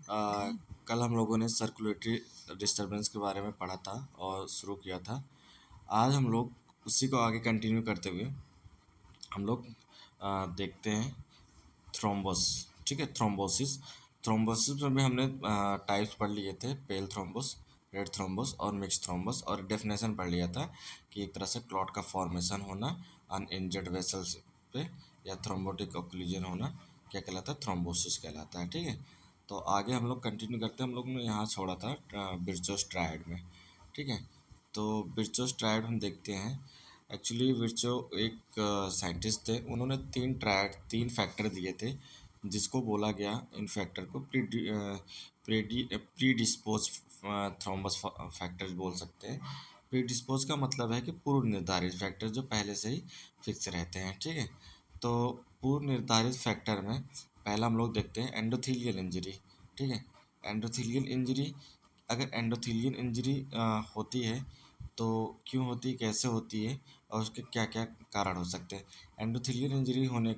कल हम लोगों ने सर्कुलेटरी डिस्टरबेंस के बारे में पढ़ा था और शुरू किया था। आज हम लोग उसी को आगे कंटिन्यू करते हुए हम लोग देखते हैं थ्रोम्बोस। ठीक है, थ्रोम्बोसिस। थ्रोम्बोसिस में भी हमने टाइप्स पढ़ लिए थे, पेल थ्रोम्बोस, रेड थ्रोम्बोस और मिक्स थ्रोम्बोस, और डेफिनेशन पढ़ लिया था कि एक तरह से क्लॉट का फॉर्मेशन होना अनइंजर्ड वेसल्स पे या थ्रोम्बोटिक ऑक्लूजन होना क्या कहलाता है, थ्रोम्बोसिस कहलाता है। ठीक है, तो आगे हम लोग कंटिन्यू करते हैं। हम लोग ने यहाँ छोड़ा था बिरचोस ट्रायड में। ठीक है, तो बिरचोस ट्रायड हम देखते हैं। एक्चुअली विर्चो एक साइंटिस्ट थे, उन्होंने तीन फैक्टर दिए थे जिसको बोला गया, इन फैक्टर को प्री डिस्पोज थ्रोम्बस फैक्टर्स बोल सकते हैं। प्री डिस्पोज का मतलब है कि पूर्व निर्धारित फैक्टर जो पहले से ही फिक्स रहते हैं। ठीक है, तो पूर्व निर्धारित फैक्टर में पहला हम लोग देखते हैं एंडोथीलियल इंजरी। ठीक है, एंडोथीलियल इंजरी, अगर एंडोथीलियल इंजरी होती है तो क्यों होती है, कैसे होती है और उसके क्या क्या कारण हो सकते हैं। एंडोथेलियल इंजरी होने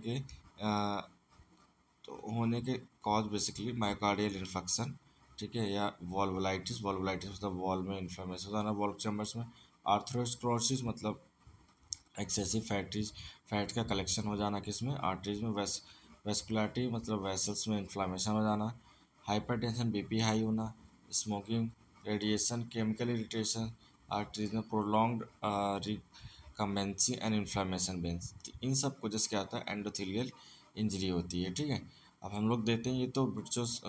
के कॉज बेसिकली मायोकार्डियल इन्फेक्शन। ठीक है, या वॉल्वुलाइटिस। वॉल्वुलाइटिस मतलब वॉल में इन्फ्लेमेशन होना वॉल्व चैम्बर्स में। आर्थरोस्क्लेरोसिस मतलब एक्सेसिव फैट का कलेक्शन हो जाना किसमें, आर्टरीज में। वेस्कुलरिटी मतलब वेसल्स में इन्फ्लामेशन हो जाना। हाइपरटेंशन, बीपी हाई होना। Smoking, radiation, chemical irritation, arteries में प्रोलॉन्ग्ड रिकम्बेंसी एंड इन्फ्लामेशन बेंस। इन सब वजह से क्या होता है, एंडोथेलियल इंजरी होती है। ठीक है, अब हम लोग देते हैं, ये तो ब्रिचोस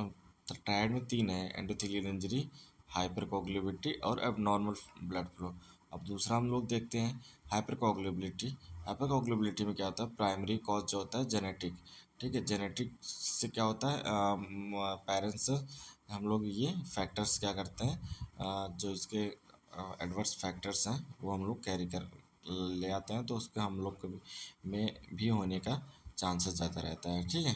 ट्रायड में तीन है, एंडोथेलियल इंजरी, हाइपरकोगुलेबिलिटी और एबनॉर्मल ब्लड फ्लो। अब दूसरा हम लोग देखते हैं हाइपरकोगुलेबिलिटी। हाइपरकोगुलेबिलिटी में क्या होता है, प्राइमरी कॉज जो होता है जेनेटिक। ठीक है, जेनेटिक से क्या होता है, पेरेंट्स से हम लोग ये फैक्टर्स क्या करते हैं, जो इसके एडवर्स फैक्टर्स हैं वो हम लोग कैरी कर ले आते हैं, तो उसका हम लोग को में भी होने का चांसेस ज़्यादा रहता है। ठीक है,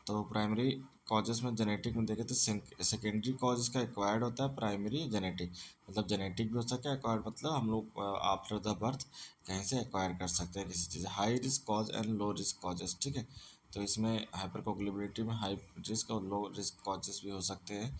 तो प्राइमरी कॉजेस में जेनेटिक में देखें तो सेकेंडरी कॉज इसका एक्वायर्ड होता है। प्राइमरी जेनेटिक मतलब जेनेटिक भी हो सकता है, एक्वायर्ड मतलब हम लोग आफ्टर द बर्थ कहीं से एक्वायर कर सकते हैं किसी चीज़। High risk cause and low risk causes. ठीक है, तो इसमें हाइपरकोगुलेबिलिटी में हाई रिस्क और लो रिस्क कॉजेस भी हो सकते हैं।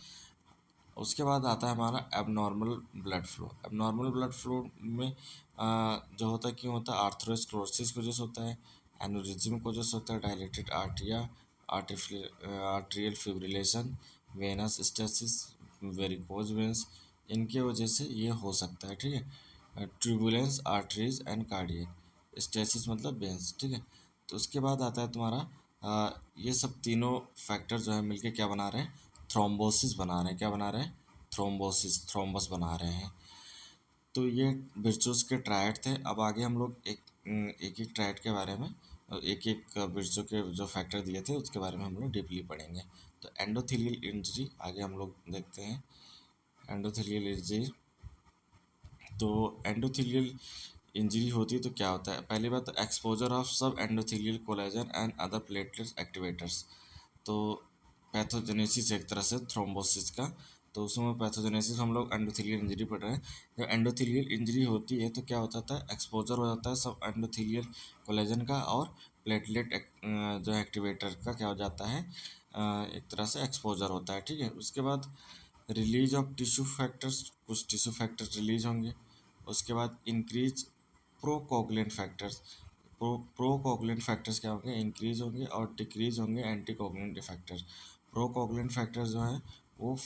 उसके बाद आता है हमारा abnormal blood flow. Abnormal blood flow में जो होता है, क्यों होता है, आर्थरोस्क्लेरोसिस की वजह से होता है, एनोरिज्म की वजह से होता है, डायलेटेड आर्टिया, atrial fibrillation, venous stasis, varicose veins, इनके वजह से ये हो सकता है। ठीक है, turbulence arteries and cardiac stasis मतलब वेंस। ठीक है, तो उसके बाद आता है तुम्हारा ये सब तीनों फैक्टर जो है मिलके क्या बना रहे हैं, थ्रोम्बोसिस बना रहे हैं। क्या बना रहे हैं, थ्रोम्बोसिस, थ्रोम्बस बना रहे हैं। तो ये बिरचोस के ट्रायड थे। अब आगे हम लोग एक एक ट्रायड के बारे में, एक एक बिरचो के जो फैक्टर दिए थे उसके बारे में हम लोग डीपली पढ़ेंगे। तो एंडोथेलियल इंजरी आगे हम लोग देखते हैं। एंडोथेलियल इंजरी, तो एंडोथेलियल इंजरी होती है तो क्या होता है, पहली बात एक्सपोजर ऑफ सब endothelial collagen and other platelets activators. तो पैथोजेनेसिस एक तरह से थ्रोम्बोसिस का, तो उसमें पैथोजेनेसिस हम लोग एंडोथेलियल इंजरी पढ़ रहे हैं। जब एंडोथेलियल इंजरी होती है तो क्या होता था, एक्सपोजर हो जाता है सब एंडोथेलियल कोलेजन का और प्लेटलेट जो एक्टिवेटर का क्या हो जाता है, एक तरह से एक्सपोजर होता है। ठीक है, उसके बाद रिलीज ऑफ टिश्यू फैक्टर्स, कुछ टिश्यू फैक्टर्स रिलीज होंगे। उसके बाद इंक्रीज प्रोकोगुलेंट फैक्टर्स। प्रोकोगुलेंट फैक्टर्स क्या होंगे, इंक्रीज होंगे, और डिक्रीज होंगे एंटीकोगुलेंट फैक्टर्स। प्रोकोगुलेंट फैक्टर्स जो हैं वो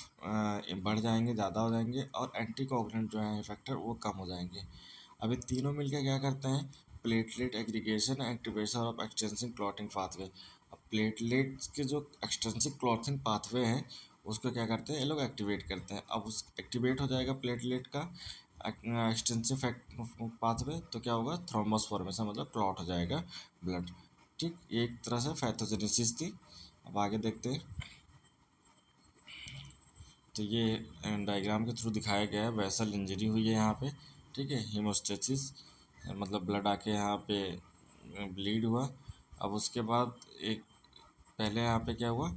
बढ़ जाएंगे, ज़्यादा हो जाएंगे, और एंटीकोगुलेंट जो है फैक्टर वो कम हो जाएंगे। अब ये तीनों मिलकर क्या करते हैं, platelet aggregation, activation of extensive clotting pathway. अब प्लेटलेट्स के जो एक्सटेंसिव क्लॉटिंग पाथवे हैं उसको क्या करते हैं, ये लोग एक्टिवेट करते हैं। अब उस एक्टिवेट हो जाएगा प्लेटलेट का एक्सटेंसिव पाथवे, तो क्या होगा, थ्रोम्बस फॉर्मेशन मतलब क्लॉट हो जाएगा ब्लड। ठीक, एक तरह से पैथोजेनेसिस थी। अब आगे देखते हैं, तो ये डायग्राम के थ्रू दिखाया गया है, वेसल इंजरी हुई है यहाँ पे। ठीक है, हीमोस्टेसिस मतलब ब्लड आके यहाँ पे ब्लीड हुआ। अब उसके बाद एक पहले यहाँ पे क्या हुआ,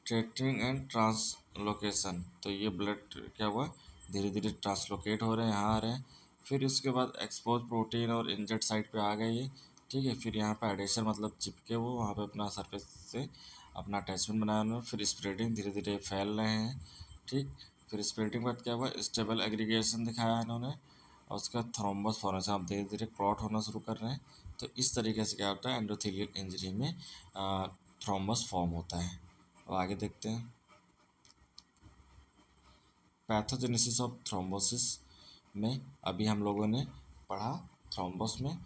ट्रेक्टिंग एंड ट्रांसलोकेशन, तो ये ब्लड क्या हुआ, धीरे धीरे ट्रांसलोकेट हो रहे हैं, यहाँ आ रहे हैं। फिर उसके बाद एक्सपोज प्रोटीन और इंजर्ड साइड पे आ गए ये। ठीक है, फिर यहाँ पे एडेशन मतलब चिपके वो वहाँ पे अपना सरफेस से अपना अटैचमेंट बनाया उन्होंने, फिर स्प्रेडिंग धीरे धीरे फैल रहे हैं, ठीक। फिर स्प्रेडिंग के बाद क्या हुआ, स्टेबल एग्रीगेशन दिखाया इन्होंने, और उसका थ्रोम्बस फॉर्मेशन, अब धीरे धीरे क्लॉट होना शुरू कर रहे हैं। तो इस तरीके से क्या होता है, एंडोथेलियल इंजरी में थ्रोम्बस फॉर्म होता है। और आगे देखते हैं पैथोजेनेसिस ऑफ थ्रोम्बोसिस में अभी हम लोगों ने पढ़ा थ्रोम्बस में,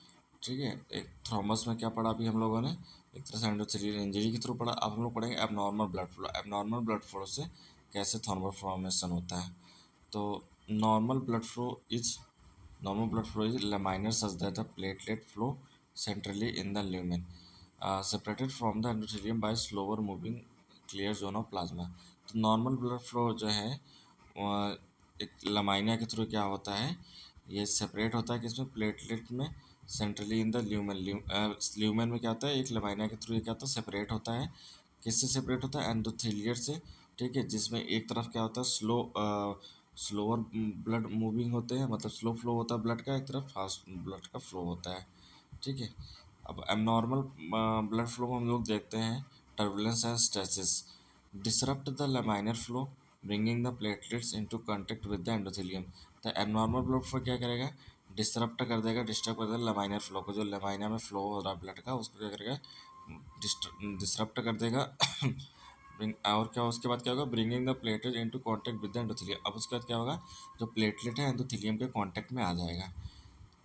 ठीक है। एक थ्रोम्बस में क्या पढ़ा अभी हम लोगों ने, एक तरह से एंडोथेलियल इंजरी के थ्रू पढ़ा। अब हम लोग पढ़ेंगे abnormal blood flow, abnormal blood flow से कैसे थ्रोम्बस फॉर्मेशन होता है। तो normal blood flow is normal blood flow is laminar such that the platelet flow centrally in the lumen, separated from the endothelium by slower moving clear zone of plasma। तो normal blood flow जो है एक lamina के through क्या होता है, ये separate होता है किसमें, प्लेटलेट में, centrally in the lumen. Lumen में क्या होता है, एक लमाइना के थ्रू ये क्या होता है, सेपरेट होता है। किससे सेपरेट होता है, एंडोथेलियर से, ठीक है। जिसमें एक तरफ क्या होता है, स्लोअर ब्लड मूविंग होते हैं, मतलब स्लो फ्लो होता है ब्लड का, एक तरफ फास्ट ब्लड का फ्लो होता है, ठीक है। अब एबनॉर्मल ब्लड फ्लो में हम लोग देखते हैं turbulence and stretches disrupt the laminar flow bringing the platelets into contact with the endothelium. तो एबनॉर्मल ब्लड फ्लो क्या करेगा, डिस्टर्ब कर देगा, डिस्टर्ब कर देगा लमाइनर फ्लो को, जो लमाइना में फ्लो हो रहा है ब्लड का, उसको क्या करेगा, डिस्टर्ब कर देगा। और क्या उसके बाद क्या होगा, bringing the platelet into contact with the endothelium. अब उसके बाद क्या होगा, जो प्लेटलेट है एंडोथेलियम के कांटेक्ट में आ जाएगा।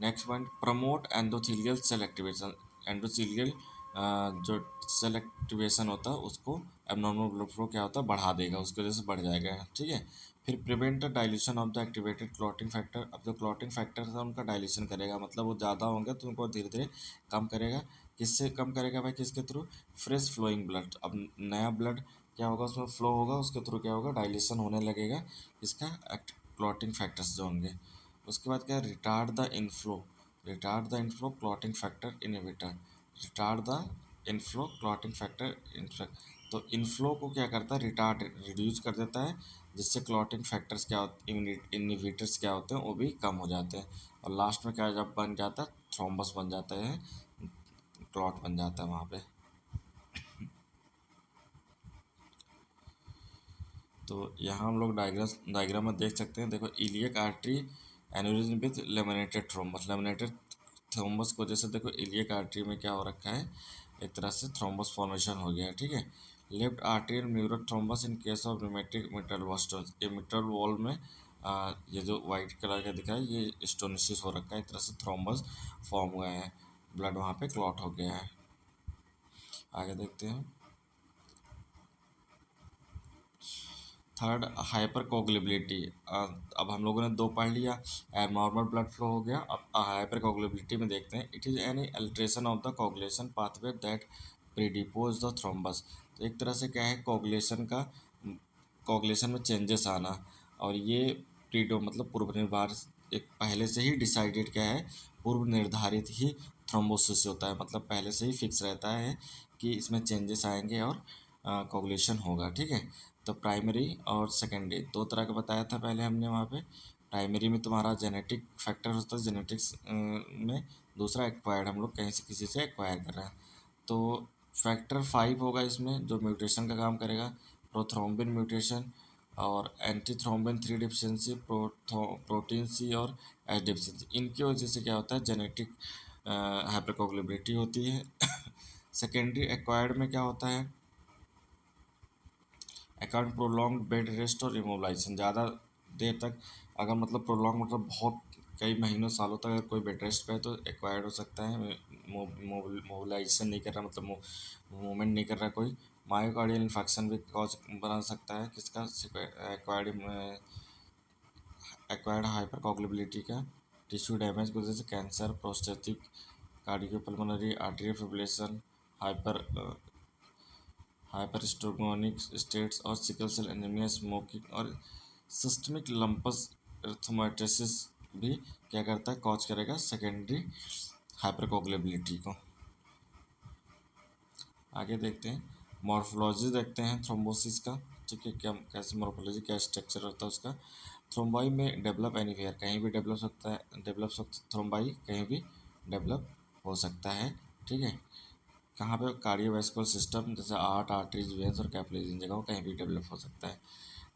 Next point, promote endothelial cell activation. Endothelial जो सेल एक्टिवेशन होता है उसको एबनॉर्मल ब्लड फ्लो क्या होता है, बढ़ा देगा, उसकी वजह से बढ़ जाएगा, ठीक है। फिर prevent the dilution of the activated clotting factor. अब जो क्लॉटिंग फैक्टर है उनका डाइल्यूशन करेगा, मतलब वो ज़्यादा होंगे तो उनको धीरे धीरे कम करेगा। किससे कम करेगा भाई, किसके थ्रू, फ्रेश फ्लोइंग ब्लड। अब नया ब्लड क्या होगा, उसमें फ्लो होगा, उसके थ्रू क्या होगा, डाइल्यूशन होने लगेगा इसका, क्लॉटिंग फैक्टर्स जो होंगे। उसके बाद क्या है, retard the inflow, retard the inflow clotting factor inhibitor, retard the inflow clotting factor in fact. तो इनफ्लो को क्या करता है, रिटार्ड रिड्यूस कर देता है, जिससे क्लॉटिंग फैक्टर्स क्या होते, इनहिबिटर्स क्या होते हैं वो भी कम हो जाते हैं। और लास्ट में क्या जब बन जाता है, थ्रोम्बस बन जाता है, क्लॉट बन जाता है वहाँ पे। तो यहाँ हम लोग डायग्राम में देख सकते हैं, देखो iliac artery aneurysm with laminated thrombus, laminated thrombus की वजह से देखो इलियक आर्टरी में क्या हो रखा है, एक तरह से थ्रोम्बस फॉर्मेशन हो गया है, ठीक है। Left arterial mural thrombus in case of rheumatic mitral valve, ये मिट्रल वॉल में ये जो वाइट कलर का दिखा है ये स्टोनिसिस हो रखा है, एक तरह से थ्रोम्बस फॉर्म हुआ है, ब्लड वहाँ पे क्लॉट हो गया है। आगे देखते हैं, थर्ड हाइपर कोगुलेबिलिटी। अब हम लोगों ने दो पढ़ लिया, एबनॉर्मल ब्लड फ्लो हो गया। अब हाइपर कोगुलेबिलिटी में देखते हैं, it is any alteration of the coagulation pathway that predispose the thrombus. तो एक तरह से क्या है, कोगुलेशन का, कोगुलेशन में चेंजेस आना, और ये प्रीडो मतलब पूर्व निर्धारित, एक पहले से ही डिसाइडेड क्या है, पूर्व निर्धारित ही थ्रोम्बोसिस होता है, मतलब पहले से ही फिक्स रहता है कि इसमें चेंजेस आएंगे और कोगुलेशन होगा, ठीक है। तो प्राइमरी और सेकेंडरी दो तरह का बताया था पहले हमने वहाँ पे। प्राइमरी में तुम्हारा जेनेटिक फैक्टर होता है, जेनेटिक्स में, दूसरा एक्वायर्ड, हम लोग कहीं से किसी से एक्वायर कर रहे हैं। तो फैक्टर 5 होगा इसमें जो म्यूटेशन का काम करेगा, प्रोथ्रोम्बिन म्यूटेशन और anti thrombin 3 deficiency, protein C और एच डिफिशियंसी, इनकी वजह से क्या होता है, जेनेटिक हाइपरकोगुलेबिलिटी होती है। सेकेंडरी एक्वायर्ड में क्या होता है, अकॉर्ड प्रोलॉन्ग बेड रेस्ट और इमोबिलाइजेशन, ज़्यादा देर तक अगर मतलब प्रोलॉन्ग मतलब बहुत कई महीनों सालों तक अगर कोई बेड रेस्ट पे है तो एक्वायर्ड हो सकता है। मोबिलाइजेशन नहीं कर रहा, मतलब मूवमेंट नहीं कर रहा कोई, मायोकार्डियल इन्फेक्शन भी कॉज बना सकता है किसका, एक्वायर्ड, एक्वायर्ड हाइपरकोगुलेबिलिटी का। टिश्यू डैमेज की वजह से cancer, prostatic, cardiopulmonary arterial fibrillation, hyper hyperestrogenic states और सिकल सेल एनीमिया, स्मोकिंग और सिस्टमिक लंपस एर्थमाइटोसिस भी क्या करता है, कॉज करेगा सेकेंडरी हाइपरकोगुलेबिलिटी को। आगे देखते हैं, मॉर्फोलॉजी देखते हैं थ्रोम्बोसिस का, ठीक है, क्या कैसे मॉर्फोलॉजी, क्या स्ट्रक्चर होता है उसका। थ्रोम्बाई में डेवलप एनीवेयर, कहीं भी डेवलप सकता है, थ्रोम्बाई कहीं भी डेवलप हो सकता है, ठीक है। कहाँ पे कार्डियोवैस्कुलर सिस्टम जैसे आर्ट आर्टरीज वेन्स और कैपिलरीज इन जगहों कहीं भी डेवलप हो सकता है।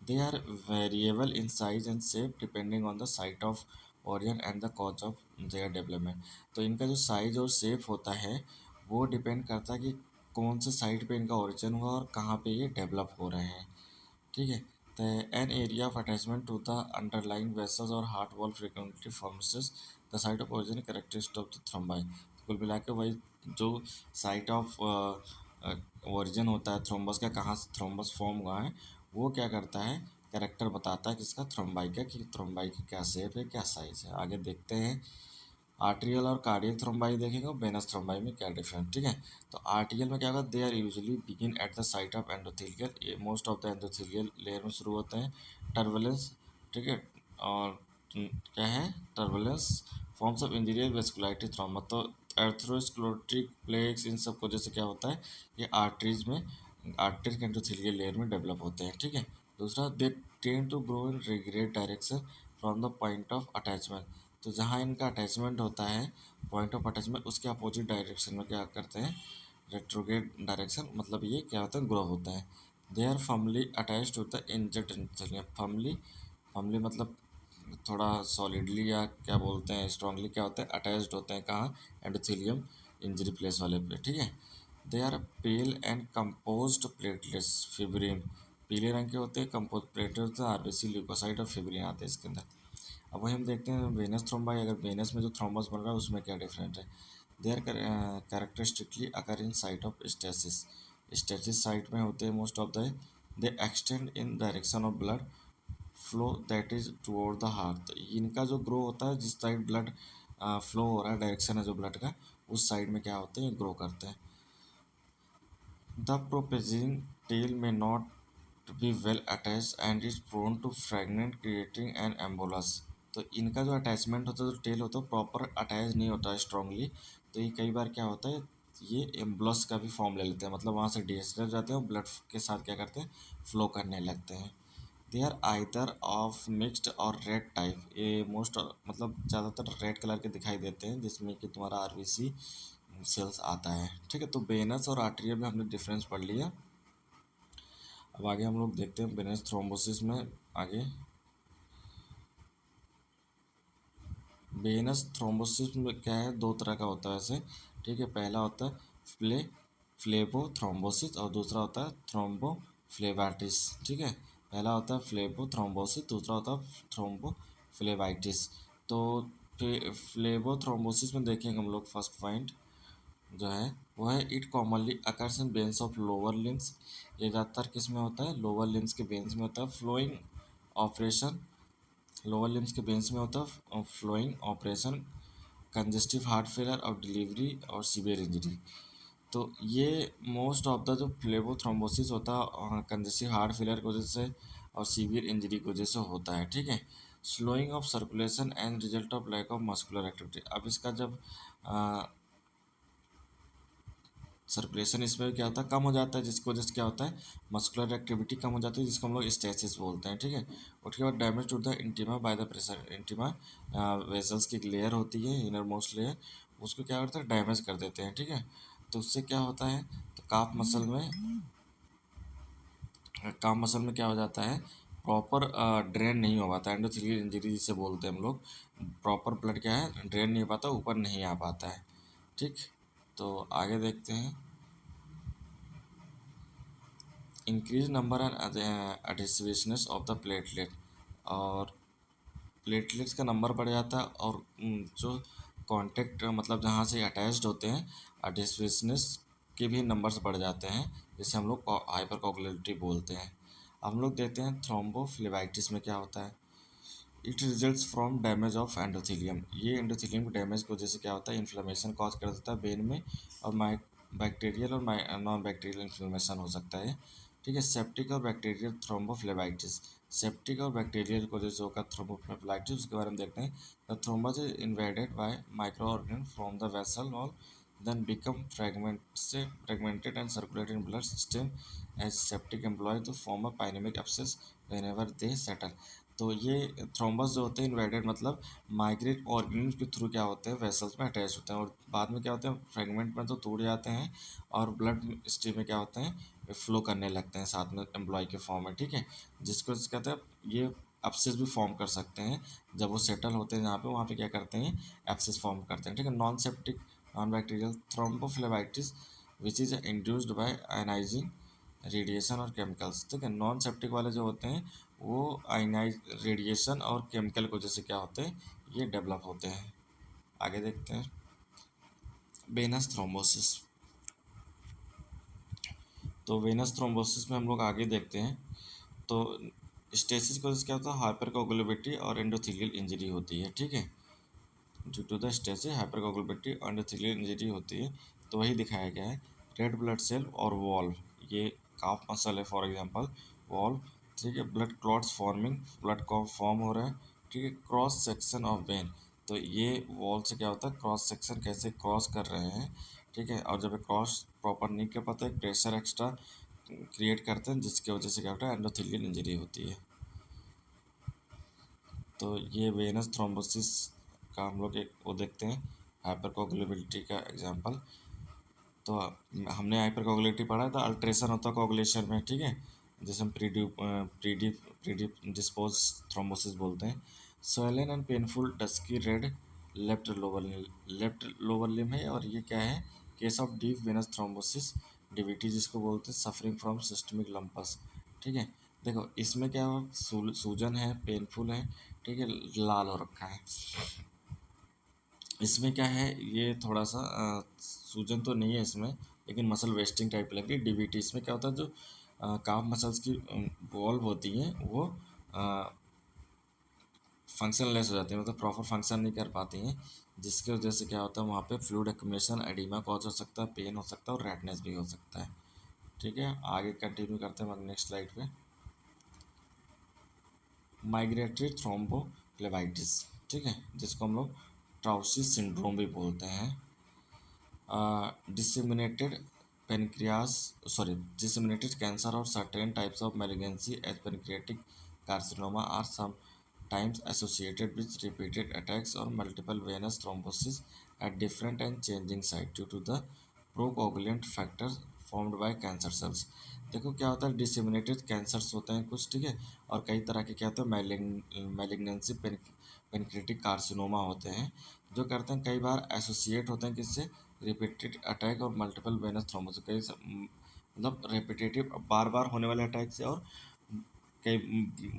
They are variable in size and shape depending on the site of origin and the cause of their development. तो इनका जो साइज और शेप होता है वो डिपेंड करता है कि कौन से साइट पे इनका ओरिजिन हुआ और कहाँ पे ये डेवलप हो रहे हैं। ठीक है। तो an area of attachment to the underlying vessels और heart wall frequently forms the site of origin characteristic of the thrombi. कुल मिला के वही जो साइट ऑफ ओरिजिन होता है थ्रोम्बस का, कहाँ से थ्रोम्बस फॉर्म हुआ है, वो क्या करता है, कैरेक्टर बताता है किसका, थ्रोम्बाई का, कि थ्रोम्बाई की क्या शेप है क्या साइज है। आगे देखते हैं आर्टेरियल और कार्डियल थ्रोम्बाई देखेंगे और वेनस थ्रोम्बाई में क्या डिफरेंस। ठीक है। तो आर्टेरियल में क्या होगा, they are usually begin at the site of endothelial, ये most of the endothelial layer में शुरू होते हैं। टर्बुलेंस, ठीक है, और क्या है, टर्बुलेंस फॉर्म्स ऑफ इंजीरियर वेस्कुलाइटिस थ्रोम्बा। तो एर्थ्रोस्क्लेरोटिक प्लेक्स इन सब को जैसे क्या होता है, ये आर्टरीज में, आर्टरी एंडोथेलियल लेयर में डेवलप होते हैं। ठीक है। दूसरा, they tend to grow in retrograde direction from the point of attachment. तो जहाँ इनका अटैचमेंट होता है, पॉइंट ऑफ अटैचमेंट, उसके अपोजिट डायरेक्शन में क्या करते हैं, रेट्रोग्रेड डायरेक्शन, मतलब ये क्या होता है, ग्रो होता है। They are firmly attached to the injured endothelium. Firmly, firmly मतलब थोड़ा सॉलिडली या क्या बोलते हैं स्ट्रांगली, क्या होता है, अटैच्ड होते हैं कहाँ, एंडोथेलियम इंजरी प्लेस वाले पे। ठीक है। They are pale and composed platelets fibrin. पीले रंग के होते हैं, कंपोज प्लेटलेट्स आरबीसी ल्यूकोसाइट और फिब्रिन आते हैं इसके अंदर। अब वही हम देखते हैं वेनस थ्रोम्बाई, अगर वेनस में जो थ्रोम्बस बन रहा है उसमें क्या डिफरेंट है। They are characteristically occur in site of stasis. Stasis site में होते हैं most of the, they extend in direction of blood flow that is toward the heart. तो इनका जो ग्रो होता है, जिस साइड ब्लड फ्लो हो रहा है, डायरेक्शन है जो ब्लड का, उस साइड में क्या होते हैं, ग्रो करते हैं। The propagating tail may not be well attached and is prone to fragment creating an embolus. तो इनका जो अटैचमेंट होता है, जो टेल होता है, प्रॉपर अटैच नहीं होता है स्ट्रांगली। तो ये कई बार क्या होता है, ये एम्बुलस का भी फॉर्म ले लेते हैं, मतलब वहाँ से डिस्टर्ब जाते हैं और ब्लड के साथ क्या करते हैं, फ्लो करने लगते हैं। They are either of mixed or red type. ये मोस्ट मतलब ज़्यादातर रेड कलर के दिखाई देते हैं, जिसमें कि तुम्हारा आरबीसी सेल्स आता है। ठीक है। तो वेनस और आर्टेरियल में हमने डिफरेंस पढ़ लिया। अब आगे हम लोग देखते हैं वेनस थ्रोम्बोसिस में। आगे वेनस थ्रोम्बोसिस में क्या है, दो तरह का होता है वैसे। ठीक है। पहला होता है फ्लेबो थ्रोम्बोसिस और दूसरा होता है थ्रोम्बोफ्लेबाइटिस। ठीक है। पहला होता है फ्लेबो थ्रोम्बोसिस, दूसरा होता है थ्रोम्बोफ्लेबाइटिस। तो फ्लेबो थ्रोम्बोसिस में देखेंगे हम लोग, फर्स्ट पॉइंट जो है वो है, it commonly occurs in veins of lower limbs. ये ज़्यादातर किस में होता है, लोअर लिम्स के वेन्स में होता है। फ्लोइंग ऑपरेशन, लोअर लिम्स के वेन्स में होता है flowing operation, congestive heart failure और डिलीवरी और सीवियर इंजरी। तो ये मोस्ट ऑफ द जो फ्लेबोथ्रोम्बोसिस होता है कंजेस्टिव हार्ट फेलर की वजह से और सीवियर इंजरी की वजह से होता है। ठीक है। Slowing of circulation and result of lack of muscular activity. अब इसका जब सर्कुलेशन इसमें क्या होता है, कम हो जाता है, जिसकी वजह से क्या होता है, मस्कुलर एक्टिविटी कम हो जाती है, जिसको हम लोग स्टेसिस बोलते हैं। ठीक है। उसके बाद damage to the intima by the pressure. Intima vessels की एक लेयर होती है, इनर मोस्ट लेयर, उसको क्या करता है, डैमेज कर देते हैं। ठीक है। तो उससे क्या होता है, तो काफ मसल में क्या हो जाता है, प्रॉपर ड्रेन नहीं हो पाता, एंडोथेलियल इंजरी जिसे बोलते हैं हम लोग। प्रॉपर ब्लड क्या है, ड्रेन नहीं हो पाता, ऊपर नहीं आ पाता है। ठीक। तो आगे देखते हैं, increase number and adhesiveness of the platelet. और प्लेटलेट्स का नंबर बढ़ जाता है और जो कांटेक्ट मतलब जहाँ से अटैच्ड होते हैं, एडिसिविनेस के भी नंबर्स बढ़ जाते हैं, जिसे हम लोग हाइपर कोगुलेटिविटी बोलते हैं। हम लोग देखते हैं थ्रोम्बोफ्लेबाइटिस में क्या होता है, it results from damage of endothelium. ये एंडोथेलियम के डैमेज की वजह से क्या होता है, इन्फ्लेमेशन कॉज कर देता है वेन में, और बैक्टीरियल और नॉन बैक्टीरियल इन्फ्लेमेशन हो सकता है। ठीक है। सेप्टिक और बैक्टीरियल थ्रोम्बोफ्लेबाइटिस। सेप्टिक और बैक्टीरियल को जैसे होगा थ्रोम्बोफ्लेबाइटिस, उसके बारे में देखते हैं। The thrombus is invaded bye micro organ from the vessel wall then become fragmented and circulate in blood stream as septic employ to form a pneumatic abscess whenever they settle. तो ये thrombus जो होते हैं invaded मतलब migrate organs के through क्या होते हैं वेसल्स में अटैच होते हैं और बाद में क्या होते हैं फ्रेगमेंट में तो टूट जाते हैं और ब्लड स्ट्रीम में क्या होते हैं फ्लो करने लगते हैं साथ में एम्प्लॉय के फॉर्म में, ठीक है, जिसको कहते हैं ये एब्सेस भी फॉर्म कर सकते हैं जब वो सेटल होते हैं जहाँ पे वहाँ पे क्या करते हैं एब्सेस फॉर्म करते हैं, ठीक है। Non septic non bacterial thrombophlebitis which is induced by ionising radiation और केमिकल्स, ठीक है। नॉन सेप्टिक वाले जो होते हैं वो आयनाइज रेडिएशन और केमिकल की वजह से क्या होते हैं ये डेवलप होते हैं। आगे देखते हैं वेनस थ्रोम्बोसिस। तो वेनस थ्रोम्बोसिस में हम लोग आगे देखते हैं तो स्टेसिस की वजह से क्या होता है हाइपरकोगुलेबिलिटी और एंडोथेलियल इंजरी होती है, ठीक है। ड्यू टू द स्टेसिस हाइपरकोगुलेबिलिटी और एंडोथेलियल इंजरी होती है। तो वही दिखाया गया है रेड ब्लड सेल और वॉल्व, ये काफ मसल है फॉर एग्जांपल वॉल्व, ठीक है। ब्लड क्लॉट्स फॉर्मिंग ब्लड को फॉर्म हो रहा है, ठीक है। क्रॉस सेक्शन ऑफ वेन, तो ये वॉल से क्या होता है क्रॉस सेक्शन कैसे क्रॉस कर रहे हैं, ठीक है। और जब क्रॉस प्रॉपर नहीं कर पाते प्रेशर एक्स्ट्रा क्रिएट करते हैं जिसकी वजह से क्या होता है एंडोथेलियल इंजरी होती है। तो ये वेनस थ्रोम्बोसिस का हम लोग एक वो देखते हैं हाइपरकोगुलेबिलिटी का एग्जांपल। तो हमने हाइपरकोगुलेबिलिटी पढ़ा था अल्ट्रेशन होता है कोगुलेशन में, ठीक है, जिसे हम प्रीडी डिस्पोज थ्रोम्बोसिस बोलते हैं। Solan and painful dusky red left lower limb है और ये क्या है case of deep venous thrombosis DVT जिसको बोलते हैं सफरिंग फ्रॉम सिस्टमिक लंपस, ठीक है। देखो इसमें क्या सूजन है पेनफुल है, ठीक है, लाल हो रखा है। इसमें क्या है ये थोड़ा सा सूजन तो नहीं है इसमें लेकिन मसल वेस्टिंग टाइप लग रही है डीवीटी। इसमें क्या होता है जो काफ मसल्स की वॉल्व होती हैं वो फंक्शन लेस हो जाती है मतलब प्रॉपर फंक्शन नहीं कर पाती हैं जिसकी वजह से क्या होता है वहाँ पे फ्लूइड एक्युमुलेशन एडिमा कॉज हो सकता है पेन हो सकता है और रेडनेस भी हो सकता है, ठीक है। आगे कंटिन्यू करते हैं नेक्स्ट स्लाइड पे माइग्रेटरी थ्रोम्बोफ्लेबाइटिस, ठीक है, जिसको हम लोग ट्राउसी सिंड्रोम भी बोलते हैं। disseminated disseminated cancer or certain types of malignancy as pancreatic carcinoma are sometimes associated with repeated attacks or multiple venous thrombosis at different and changing sites due to the procoagulant factor formed by cancer cells। देखो क्या होता है disseminated cancers होते हैं कुछ, ठीक है, और कई तरह के क्या होते हैं मैलिग्नेंसी पेनक्रेटिक कार्सिनोमा होते हैं जो करते हैं कई बार एसोसिएट होते हैं किससे रिपीटेड अटैक और मल्टीपल वेनस थ्रोम्बोसिस कई मतलब रिपीटेटिव बार बार होने वाले अटैक से और कई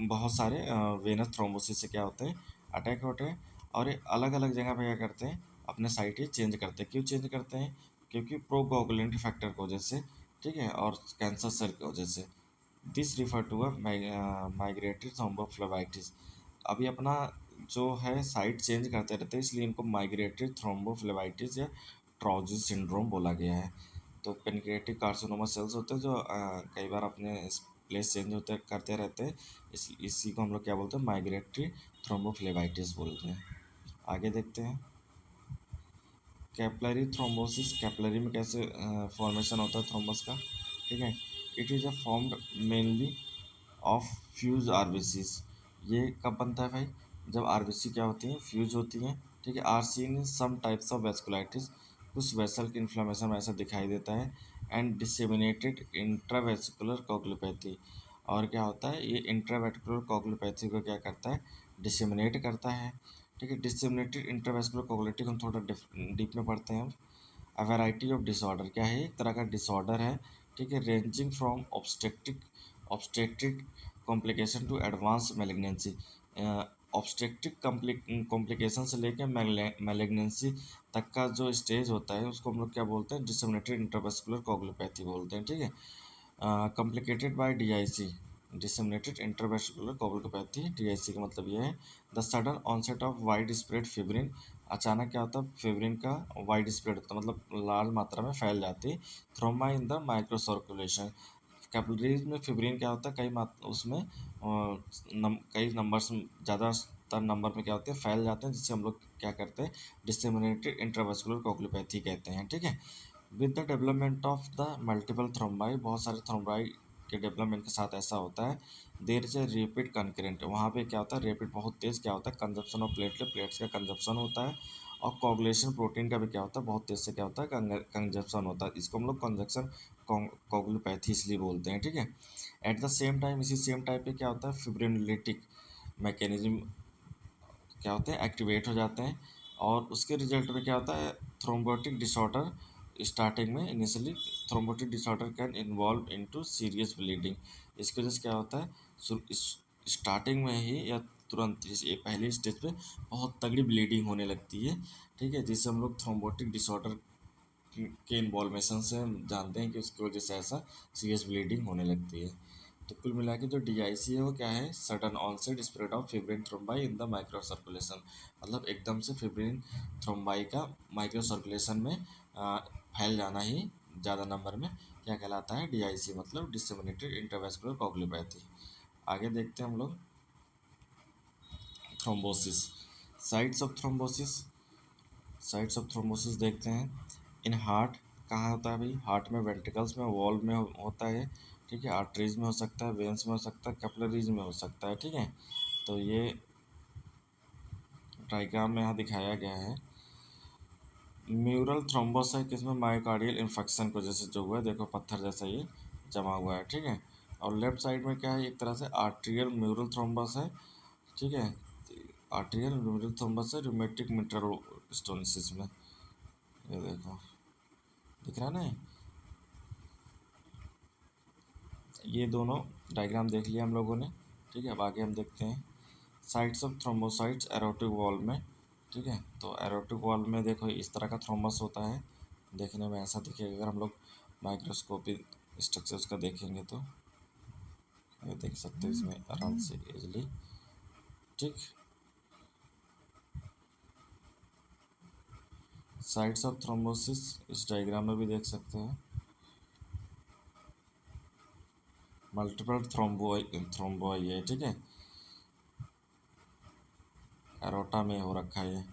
बहुत सारे वेनस थ्रोम्बोसिस से क्या होते हैं अटैक होते हैं और ये अलग अलग जगह पे क्या करते हैं अपने साइट ही चेंज करते हैं। क्यों चेंज करते हैं क्योंकि प्रोकोगुलेंट फैक्टर की वजह से, ठीक है, और कैंसर सेल की वजह से। This refer to a migratory thrombophlebitis. अभी अपना जो है साइट चेंज करते रहते हैं इसलिए इनको माइग्रेटरी थ्रोम्बोफ्लेबाइटिस या ट्रॉजी सिंड्रोम बोला गया है। तो पेनक्रिएटिक कार्सिनोमा सेल्स होते हैं जो कई बार अपने प्लेस चेंज होते करते रहते हैं इसी को हम लोग क्या बोलते हैं माइग्रेटरी थ्रोम्बोफ्लेबाइटिस बोलते हैं। आगे देखते हैं कैपिलरी थ्रोम्बोसिस। कैपिलरी में कैसे फॉर्मेशन होता है थ्रोम्बस का, ठीक है। It is a formed mainly of fuse RBCs. ये कब बनता है भाई जब आरबीसी क्या होती हैं फ्यूज होती हैं, ठीक है। Are seen in some types of vasculitis, कुछ वेसल की इन्फ्लामेशन में ऐसा दिखाई देता है। एंड डिसेमिनेटेड इंट्रावेस्कुलर कोगुलोपैथी, और क्या होता है ये इंट्रावेस्कुलर कोगुलोपैथी को क्या करता है डिसेमिनेट करता है, ठीक है। डिसेमिनेटेड इंट्रावेस्कुलर कोगुलेटिक हम थोड़ा डीप में पढ़ते हैं। अ वैरायटी ऑफ डिसऑर्डर क्या है एक तरह का डिसऑर्डर है, ठीक है, ranging from obstetric complication to advance malignancy. Obstetric complication से लेकर मैलिग्नेंसी तक का जो स्टेज होता है उसको हम लोग क्या बोलते हैं डिसेमिनेटेड इंट्रावेस्कुलर कोगुलोपैथी बोलते हैं, ठीक है। Complicated by DIC disseminated intravascular coagulopathy. DIC का मतलब ये है the sudden onset of widespread fibrin. अचानक क्या होता है फिब्रिन का वाइड स्प्रेड होता है मतलब लार्ज मात्रा में फैल जाती है। Thrombi in the microcirculation. Capillaries में फिब्रिन क्या होता है कई उसमें कई नंबर्स ज़्यादा ज़्यादातर नंबर में क्या होते हैं, फैल जाते हैं, जिससे हम लोग क्या करते हैं, डिसेमिनेटेड इंट्रावेस्कुलर कोगुलोपैथी कहते हैं, ठीक है। With the development of the multiple thrombi, बहुत सारे थ्रोम्बाई के डेवलपमेंट के साथ ऐसा होता है, देर से रेपिड कंकरेंट, वहाँ पे क्या होता है, रेपिड बहुत तेज़ क्या होता है, कंजप्शन ऑफ प्लेटलेट, प्लेट्स का कंजप्शन होता है, और कोगुलेशन प्रोटीन का भी क्या होता है, बहुत तेज़ से क्या होता है, कंजप्शन होता है। इसको हम लोग कंजक्शन कोगुलोपैथी इसलिए बोलते हैं, ठीक है। एट द सेम टाइम, इसी सेम टाइप पे क्या होता है, फिब्रिनोलिटिक मैकेनिज्म क्या होते हैं, एक्टिवेट हो जाते हैं, और उसके रिजल्ट में क्या होता है, थ्रोम्बोटिक डिसऑर्डर स्टार्टिंग में, initially thrombotic disorder can involve into serious bleeding. इसकी वजह से क्या होता है, स्टार्टिंग में ही या तुरंत ये पहली स्टेज पे बहुत तगड़ी ब्लीडिंग होने लगती है, ठीक है, जिससे हम लोग थ्रोम्बोटिक डिसऑर्डर के इन्वॉल्वेशन से हम जानते हैं कि उसकी वजह से ऐसा सीरियस ब्लीडिंग होने लगती है। तो कुल मिला के जो डीआईसी है वो क्या है, sudden onset spread of fibrin thrombi in the microcirculation, मतलब एकदम से फिब्रिन थ्रोम्बाई का माइक्रो सर्कुलेशन में फैल जाना ही ज़्यादा नंबर में क्या कहलाता है, डीआईसी, मतलब डिसेमिनेटेड इंटरवेस्कुलर कोगुलोपैथी। आगे देखते हैं हम लोग thrombosis, sites of thrombosis. Sites of thrombosis देखते हैं। इन हार्ट, कहाँ होता है भाई, हार्ट में, वेंट्रिकल्स में, वॉल्व में होता है, ठीक है, आर्टरीज में हो सकता है, वेन्स में हो सकता है, कैपिलरीज में हो सकता है, ठीक है। तो ये डायग्राम में यहाँ दिखाया गया है। म्यूरल थ्रोम्बोस है किसमें, मायोकार्डियल इन्फेक्शन की वजह से जो हुआ है, देखो पत्थर जैसा ये जमा हुआ है, ठीक है। और लेफ्ट साइड में क्या है, एक तरह से आर्ट्रियल म्यूरल थ्रोम्बस है, ठीक है, आर्ट्रियल म्यूरल थ्रोम्बस है रूमेटिक मिट्रल स्टोनिसिस में, ये देखो दिख रहा है ना। ये दोनों डायग्राम देख लिया हम लोगों ने, ठीक है। अब आगे हम देखते हैं sites of thrombocytes erotic wall में, ठीक है। तो एरोटिक वॉल में देखो इस तरह का थ्रोम्बस होता है, देखने में ऐसा दिखेगा, अगर हम लोग माइक्रोस्कोपिक स्ट्रक्चर उसका देखेंगे तो ये देख सकते हो इसमें आराम से इजली, ठीक। साइट्स ऑफ थ्रोम्बोसिस इस डायग्राम में भी देख सकते हैं, मल्टीपल थ्रोम्बोई है, ठीक है, एरोटा में हो रखा है ये।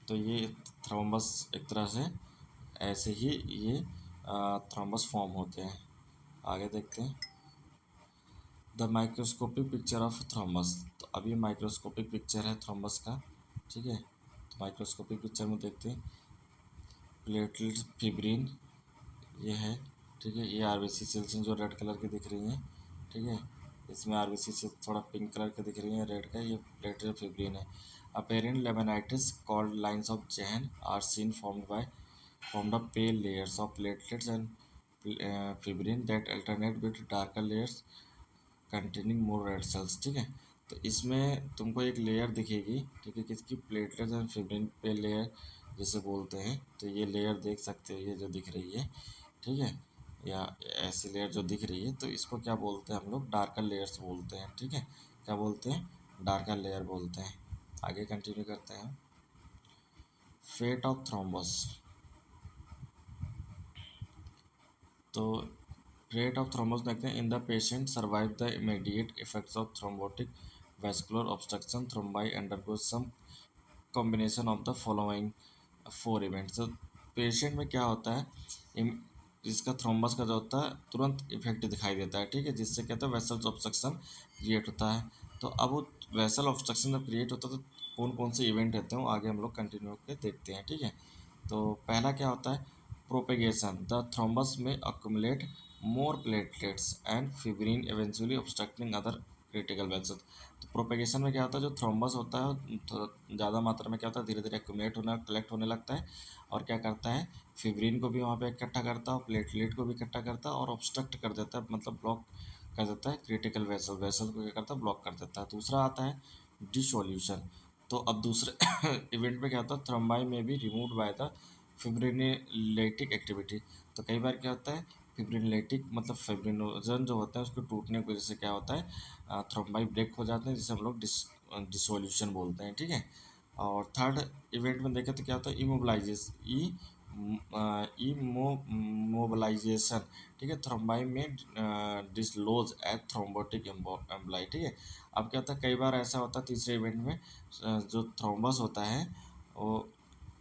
तो ये थ्रोम्बस एक तरह से ऐसे ही ये थ्रोम्बस फॉर्म होते हैं। आगे देखते हैं the microscopic picture of thrombus. तो अभी माइक्रोस्कोपिक पिक्चर है थ्रोम्बस का, ठीक है। तो माइक्रोस्कोपिक पिक्चर में देखते हैं प्लेटलेट फिब्रिन, ये है, ठीक है, ये आरबीसी सेल्स जो रेड कलर की दिख रही हैं, ठीक है, इसमें आरबीसी से थोड़ा पिंक कलर की दिख रही है, रेड का, ये प्लेटलेट फिब्रिन है। Apparent laminations called lines of Zahn are seen formed of pale layers of platelets and fibrin that alternate with darker layers containing more red cells, ठीक है। तो इसमें तुमको एक लेयर दिखेगी, ठीक है, किसकी, platelets and fibrin pale layer जिसे बोलते हैं। तो ये लेयर देख सकते हो, ये जो दिख रही है, ठीक है, या ऐसी लेयर जो दिख रही है, तो इसको क्या बोलते हैं हम लोग, डार्कर लेयर्स बोलते हैं, ठीक है। क्या बोलते हैं, डार्कर लेयर बोलते हैं। आगे कंटिन्यू करते हैं। फेट ऑफ थ्रोम्बस, तो रेट ऑफ थ्रोम्बस देखते हैं। In the patient survive the immediate effects of thrombotic vascular obstruction, thrombi undergo some combination of the following four events. तो पेशेंट में क्या होता है, जिसका थ्रोम्बस का जो होता है तुरंत इफेक्ट दिखाई देता है, ठीक है, जिससे कहते हैं वेसल्स ऑब्स्ट्रक्शन क्रिएट होता है। तो अब वो वेसल ऑब्स्ट्रक्शन जब क्रिएट होता है तो कौन कौन से इवेंट होते हैं वो आगे हम लोग कंटिन्यू करके देखते हैं, ठीक है। तो पहला क्या होता है, प्रोपेगेशन, द थ्रोम्बस में accumulate more platelets and fibrin eventually obstructing other critical vessels. तो प्रोपेगेशन में क्या होता है, जो थ्रोम्बस होता है तो ज़्यादा मात्रा में क्या होता है, धीरे धीरे एक्यूमुलेट होना, कलेक्ट होने लगता है, और क्या करता है, फिब्रिन को भी वहाँ पे इकट्ठा करता है और प्लेटलेट को भी इकट्ठा करता है और ऑब्स्ट्रक्ट कर देता है, मतलब ब्लॉक कर देता है क्रिटिकल वेसल को क्या करता है, ब्लॉक कर देता है। दूसरा आता है डिसोल्यूशन। तो अब दूसरे इवेंट में क्या होता है, थ्रोम्बाई में भी रिमूव बाय द फिब्रिनोलेटिक एक्टिविटी। तो कई बार क्या होता है, फिब्रिनोलेटिक मतलब फिब्रिनोजन जो होता है उसको टूटने की वजह से क्या होता है, थ्रोम्बाई ब्रेक हो जाते हैं, जिसे हम लोग डिसोल्यूशन बोलते हैं, ठीक है। और थर्ड इवेंट में देखें तो क्या होता है, इमोबिलाइजेस, ई इमोबिलाइजेशन, ठीक है, थ्रोम्बाई में डिसलोज एट थ्रोम्बोटिक एम्बोलाई, ठीक है। अब क्या होता है, कई बार ऐसा होता है तीसरे इवेंट में जो थ्रोम्बस होता है वो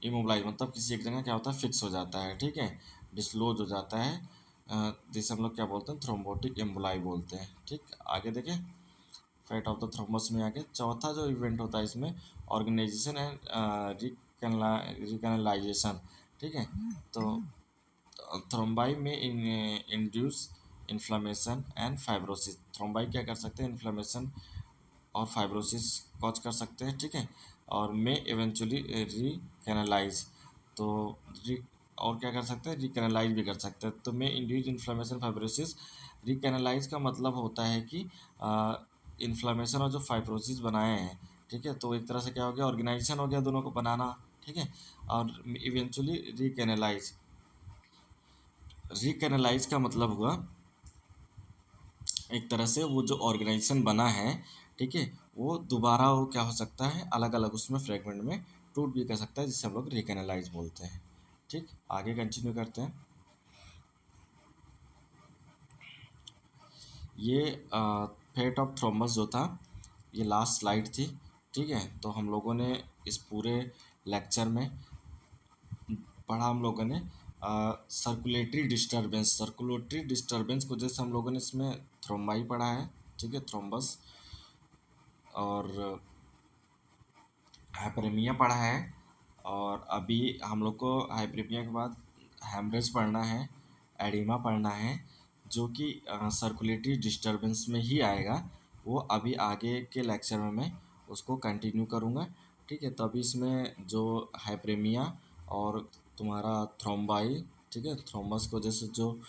इमोबिलाइज मतलब किसी एक जगह क्या होता है फिक्स हो जाता है, ठीक है, डिसलोज हो जाता है, जिसे हम लोग क्या बोलते हैं थ्रोम्बोटिक एम्बोलाई बोलते हैं, ठीक। आगे देखें, फेट ऑफ द थ्रोम्बस में आगे चौथा जो इवेंट होता है इसमें ऑर्गेनाइजेशन एंड रिकैनलाइजेशन, ठीक है। तो थ्रोम्बाई में induce inflammation and fibrosis, thrombi क्या कर सकते हैं, इन्फ्लामेशन और फाइब्रोसिस कॉज कर सकते हैं, ठीक है, और में इवेंचुअली रिकैनलाइज, तो री और क्या कर सकते हैं, रिकैनलाइज भी कर सकते हैं। तो में इंड्यूस इन्फ्लामेशन फाइब्रोसिस, रिकैनलाइज का मतलब होता है कि इन्फ्लामेशन और जो फाइब्रोसिस बनाए हैं, ठीक है, तो एक तरह से क्या हो गया, ऑर्गेनाइजेशन हो गया दोनों को बनाना, ठीक है, और इवेंचुअली रिकैनलाइज, रिकैनलाइज का मतलब हुआ एक तरह से वो जो ऑर्गेनाइजेशन बना है, ठीक है, वो दोबारा वो क्या हो सकता है, अलग अलग उसमें फ्रेगमेंट में टूट भी कर सकता है, जिसे हम लोग रिकैनलाइज बोलते हैं, ठीक। आगे कंटिन्यू करते हैं। ये फेट ऑफ थ्रोम्बस जो था ये लास्ट स्लाइड थी, ठीक है। तो हम लोगों ने इस पूरे लेक्चर में पढ़ा हम लोगों ने सर्कुलेटरी डिस्टर्बेंस को, जैसे हम लोगों ने इसमें थ्रोम्बाई पढ़ा है, ठीक है, थ्रोम्बस, और हाइपरेमिया पढ़ा है, और अभी हम लोग को हाइपरेमिया के बाद हेमरेज पढ़ना है, एडिमा पढ़ना है, जो कि सर्कुलेटरी डिस्टर्बेंस में ही आएगा। वो अभी आगे के लेक्चर में मैं उसको कंटिन्यू करूँगा, ठीक है। तो अभी इसमें जो हाइपरेमिया और तुम्हारा थ्रोम्बाई, ठीक है, थ्रोम्बस की वजह से जो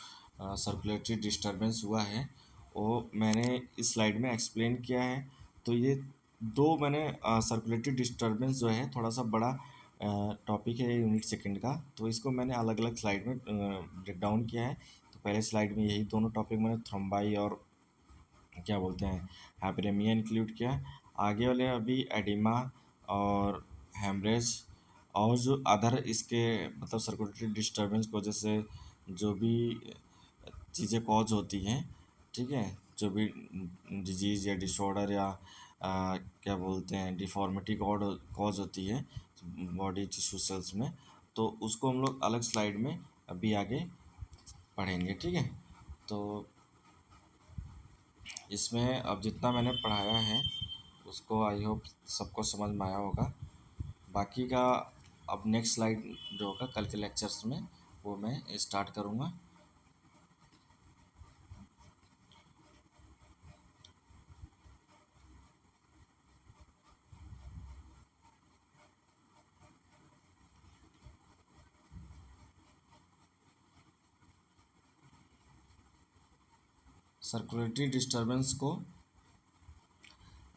सर्कुलेटरी डिस्टर्बेंस हुआ है वो मैंने इस स्लाइड में एक्सप्लेन किया है। तो ये दो मैंने सर्कुलेटरी डिस्टर्बेंस जो है थोड़ा सा बड़ा टॉपिक है यूनिट सेकंड का, तो इसको मैंने अलग अलग स्लाइड में ब्रेक डाउन किया है। तो पहले स्लाइड में यही दोनों टॉपिक मैंने थ्रोम्बाई और क्या बोलते हैं हाइपरेमिया इंक्लूड किया। आगे वाले अभी एडिमा और हेमरेज और जो अदर इसके मतलब सर्कुलेटरी डिस्टर्बेंस की वजह से जो भी चीज़ें कॉज होती हैं, ठीक है, जो भी डिजीज़ या डिसऑर्डर या क्या बोलते हैं डिफॉर्मिटी कॉज होती है बॉडी टिश्यू सेल्स में, तो उसको हम लोग अलग स्लाइड में अभी आगे पढ़ेंगे, ठीक है। तो इसमें अब जितना मैंने पढ़ाया है उसको आई होप सबको समझ में आया होगा। बाकी का अब नेक्स्ट स्लाइड जो होगा कल के लेक्चर्स में वो मैं स्टार्ट करूँगा। सर्कुलेटरी डिस्टर्बेंस को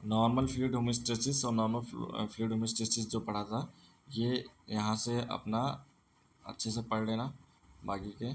नॉर्मल फ्लूइड होमोस्टेसिस और नॉर्मल फ्लूइड होमोस्टेसिस जो पढ़ा था ये यहाँ से अपना अच्छे से पढ़ लेना बाकी के